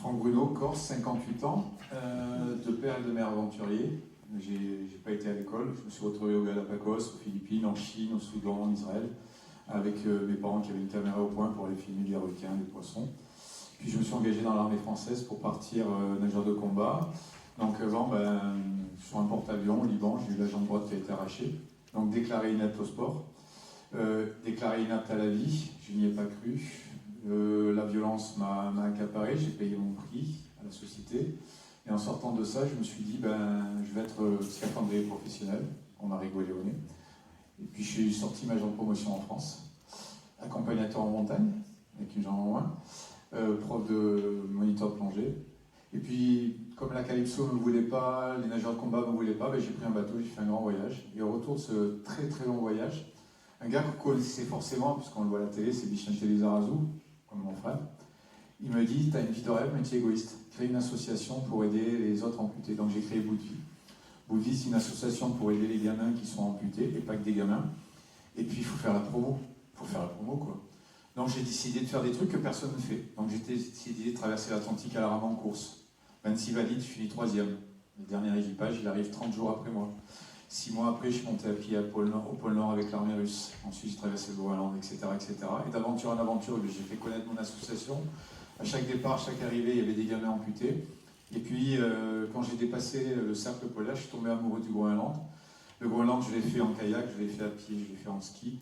Franck Bruno, Corse, 58 ans, de père et de mère aventuriers. J'ai pas été à l'école, je me suis retrouvé aux Galapagos, aux Philippines, en Chine, au Soudan, en Israël, avec mes parents qui avaient une caméra au point pour aller filmer des requins, des poissons. Puis je me suis engagé dans l'armée française pour partir nageur de combat. Donc avant, sur un porte-avions au Liban, j'ai eu la jambe droite qui a été arrachée. Donc déclaré inapte au sport, déclaré inapte à la vie, je n'y ai pas cru. La violence m'a accaparé, j'ai payé mon prix à la société. Et en sortant de ça, je me suis dit, je vais être scaphandrier professionnel. On m'a rigolé au nez. Et puis je suis sorti major de promotion en France, accompagnateur en montagne, avec une jambe en moins, prof de moniteur de plongée. Et puis, comme la Calypso ne me voulait pas, les nageurs de combat ne me voulaient pas, j'ai pris un bateau, j'ai fait un grand voyage. Et au retour de ce très très long voyage, un gars que vous connaissez forcément, puisqu'on le voit à la télé, c'est Vicente Lizarazu, comme mon frère. Il me dit, tu as une vie de rêve, mais tu es égoïste. Crée une association pour aider les autres amputés. Donc j'ai créé Bout de Vie. Bout de Vie, c'est une association pour aider les gamins qui sont amputés, et pas que des gamins. Et puis il faut faire la promo. Il faut faire la promo, quoi. Donc j'ai décidé de faire des trucs que personne ne fait. Donc j'ai décidé de traverser l'Atlantique à la rame en course. 26 valides, je finis 3e. Le dernier équipage, il arrive 30 jours après moi. 6 mois après, je suis monté à pied au pôle Nord avec l'armée russe. Ensuite, j'ai traversé le Groenland, etc., etc. Et d'aventure en aventure, j'ai fait connaître mon association. À chaque départ, chaque arrivée, il y avait des gamins amputés. Et puis, quand j'ai dépassé le cercle polaire, je suis tombé amoureux du Groenland. Le Groenland, je l'ai fait en kayak, je l'ai fait à pied, je l'ai fait en ski.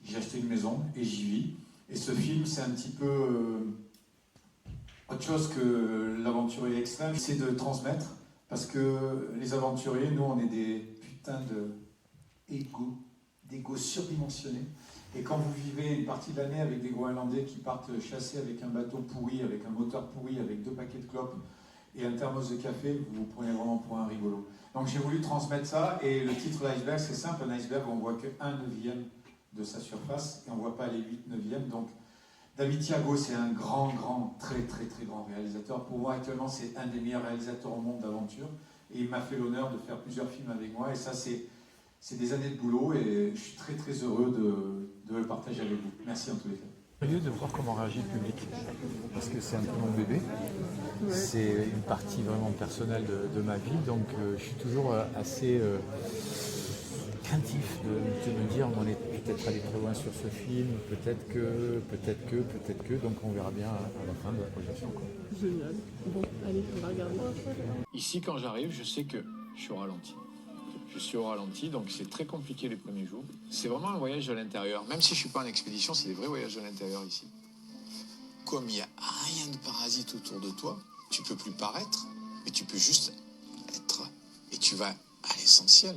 J'ai acheté une maison et j'y vis. Et ce film, c'est un petit peu autre chose que l'aventurier extrême. C'est de transmettre, parce que les aventuriers, nous, on est des putains d'ego surdimensionnés. Et quand vous vivez une partie de l'année avec des Groenlandais qui partent chasser avec un bateau pourri, avec un moteur pourri, avec 2 paquets de clopes et un thermos de café, vous vous prenez vraiment pour un rigolo. Donc j'ai voulu transmettre ça, et le titre de l'iceberg, c'est simple, un iceberg, on ne voit que 1/9 de sa surface, et on ne voit pas les 8/9. Donc David Thiago, c'est un très grand réalisateur. Pour moi, actuellement, c'est un des meilleurs réalisateurs au monde d'aventure, et il m'a fait l'honneur de faire plusieurs films avec moi, et ça, c'est des années de boulot, et je suis très heureux de le partager avec vous. Merci en tous les cas. Curieux de voir comment réagit le public, parce que c'est un peu mon bébé, c'est une partie vraiment personnelle de ma vie, donc je suis toujours assez craintif de me dire on est peut-être allé très loin sur ce film, peut-être que, donc on verra bien à la fin de la projection. Génial. Bon, allez, on va regarder. Ici, quand j'arrive, je sais que je suis au ralenti. Je suis au ralenti, donc c'est très compliqué les premiers jours. C'est vraiment un voyage à l'intérieur. Même si je ne suis pas en expédition, c'est des vrais voyages à l'intérieur ici. Comme il n'y a rien de parasite autour de toi, tu ne peux plus paraître, mais tu peux juste être. Et tu vas à l'essentiel.